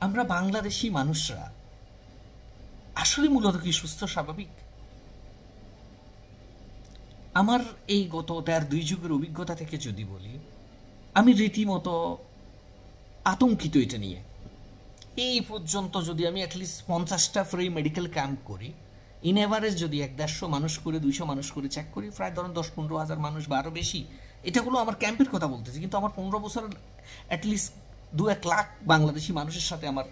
আমরা বাংলাদেশি মানুষরা আসলে মূলত কি সুস্থ স্বাভাবিক? আমার এই গত ১.৫-২ যুগের অভিজ্ঞতা থেকে যদি বলি, আমি রীতিমতো আতঙ্কিত এটা নিয়ে। এই পর্যন্ত যদি আমি অ্যাটলিস্ট ৫০টা ফ্রি মেডিকেল ক্যাম্প করি, ইন এভারেজ যদি ১-১৫০ মানুষ করে ২০০ মানুষ করে চেক করি, প্রায় ধরেন ১০-১৫ হাজার মানুষ বা আরও বেশি। এটা হলো আমার ক্যাম্পের কথা বলতেছি, কিন্তু আমার ১৫ বছর অ্যাটলিস্ট ২-১ লাখ বাংলাদেশি মানুষের সাথে আমার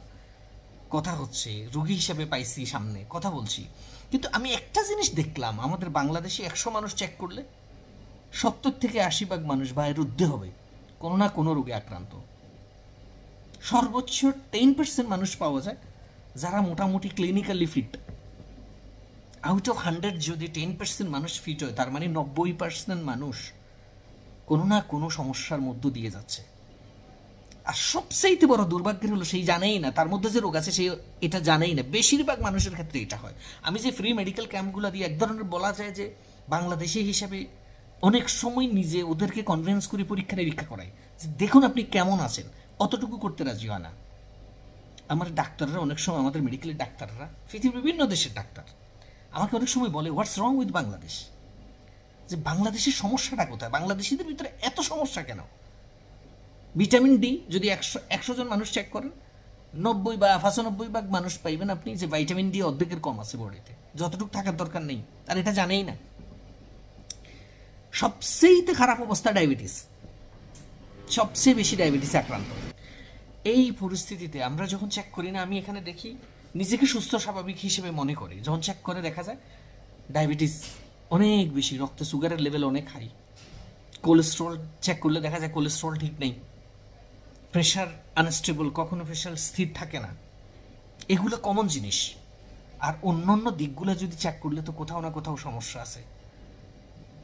কথা হচ্ছে, রোগী হিসেবে পাইছি, সামনে কথা বলছি। কিন্তু আমি একটা জিনিস দেখলাম, আমাদের বাংলাদেশে ১০০ মানুষ চেক করলে ৭০-৮০ ভাগ মানুষ বা এর ঊর্ধ্বে হবে কোনো না কোনো রোগে আক্রান্ত। সর্বোচ্চ 10% মানুষ পাওয়া যায় যারা মোটামুটি ক্লিনিক্যালি ফিট। আউট অফ 100 যদি 10% মানুষ ফিট হয়, তার মানে 90% মানুষ কোনো না কোনো সমস্যার মধ্য দিয়ে যাচ্ছে। আর সবচেয়ে বড় দুর্ভাগ্যের হলো সেই জানেই না তার মধ্যে যে রোগ আছে, সেই এটা জানেই না। বেশিরভাগ মানুষের ক্ষেত্রে এটা হয়। আমি যে ফ্রি মেডিকেল ক্যাম্পগুলো দিয়ে এক ধরনের বলা যায় যে বাংলাদেশি হিসাবে অনেক সময় নিজে ওদেরকে কনভিন্স করে পরীক্ষা নিরীক্ষা করাই যে দেখুন আপনি কেমন আছেন, অতটুকু করতে রাজি হয় না। আমার ডাক্তাররা অনেক সময়, আমাদের মেডিকেলের ডাক্তাররা, পৃথিবীর বিভিন্ন দেশের ডাক্তার আমাকে অনেক সময় বলে, হোয়াটস রং উইথ বাংলাদেশ? যে বাংলাদেশের সমস্যাটা কোথায়, বাংলাদেশিদের ভিতরে এত সমস্যা কেন? ভিটামিন ডি যদি ১০০ জন মানুষ চেক করেন, ৯০ বা ৯৫ ভাগ মানুষ পাইবেন আপনি যে ভিটামিন ডি অর্ধেকের কম আছে বডিতে, যতটুকু থাকার দরকার নেই, আর এটা জানেই না। সবচেয়ে খারাপ অবস্থা ডায়াবেটিস, সবচেয়ে বেশি ডায়াবেটিস আক্রান্ত। এই পরিস্থিতিতে আমরা যখন চেক করি না, আমি এখানে দেখি নিজেকে সুস্থ স্বাভাবিক হিসেবে মনে করি, যখন চেক করে দেখা যায় ডায়াবেটিস অনেক বেশি, রক্তে সুগারের লেভেল অনেক হাই, কোলেস্ট্রল চেক করলে দেখা যায় কোলেস্ট্রল ঠিক নেই, প্রেশার আনস্টেবল, কখনো প্রেশার স্থির থাকে না। এগুলো কমন জিনিস। আর অন্য দিকগুলো যদি চেক করলে তো কোথাও না কোথাও সমস্যা আছে।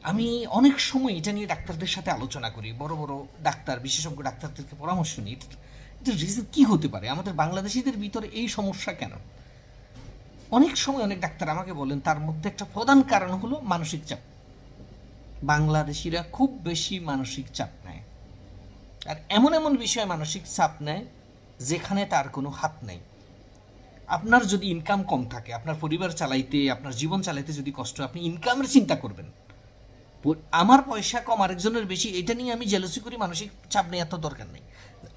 আমি অনেক সময় এটা নিয়ে ডাক্তারদের সাথে আলোচনা করি, বড় বড় ডাক্তার, বিশেষজ্ঞ ডাক্তারদেরকে পরামর্শ নিই, এটা রিজন কী হতে পারে, আমাদের বাংলাদেশিদের ভিতরে এই সমস্যা কেন? অনেক সময় অনেক ডাক্তার আমাকে বলেন তার মধ্যে একটা প্রধান কারণ হলো মানসিক চাপ। বাংলাদেশিরা খুব বেশি মানসিক চাপ নেয়, আর এমন এমন বিষয়ে মানসিক চাপ নেয় যেখানে তার কোনো হাত নেই। আপনার যদি ইনকাম কম থাকে, আপনার পরিবার চালাইতে, আপনার জীবন চালাইতে যদি কষ্ট, আপনি ইনকামের চিন্তা করবেন। আমার পয়সা কম, আরেকজনের বেশি, এটা নিয়ে আমি জেলাসি করি, মানসিক চাপ নেওয়ার তো দরকার নেই।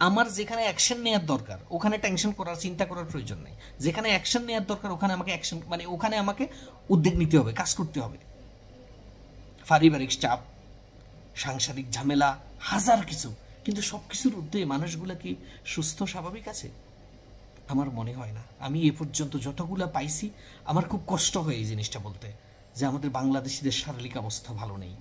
আমার যেখানে অ্যাকশন নেওয়ার দরকার ওখানে টেনশন করার, চিন্তা করার প্রয়োজন নেই। যেখানে অ্যাকশন নেওয়ার দরকার ওখানে আমাকে অ্যাকশন, মানে ওখানে আমাকে উদ্যোগ নিতে হবে, কাজ করতে হবে। পারিবারিক চাপ, সাংসারিক ঝামেলা, হাজার কিছু, কিন্তু সব কিছুর ঊর্ধ্বে মানুষগুলো কি সুস্থ স্বাভাবিক আছে? আমার মনে হয় না। আমি এ পর্যন্ত যতগুলো পাইছি, আমার খুব কষ্ট হয় এই জিনিসটা বলতে, যে আমাদের বাংলাদেশিদের শারীরিক অবস্থা ভালো নেই।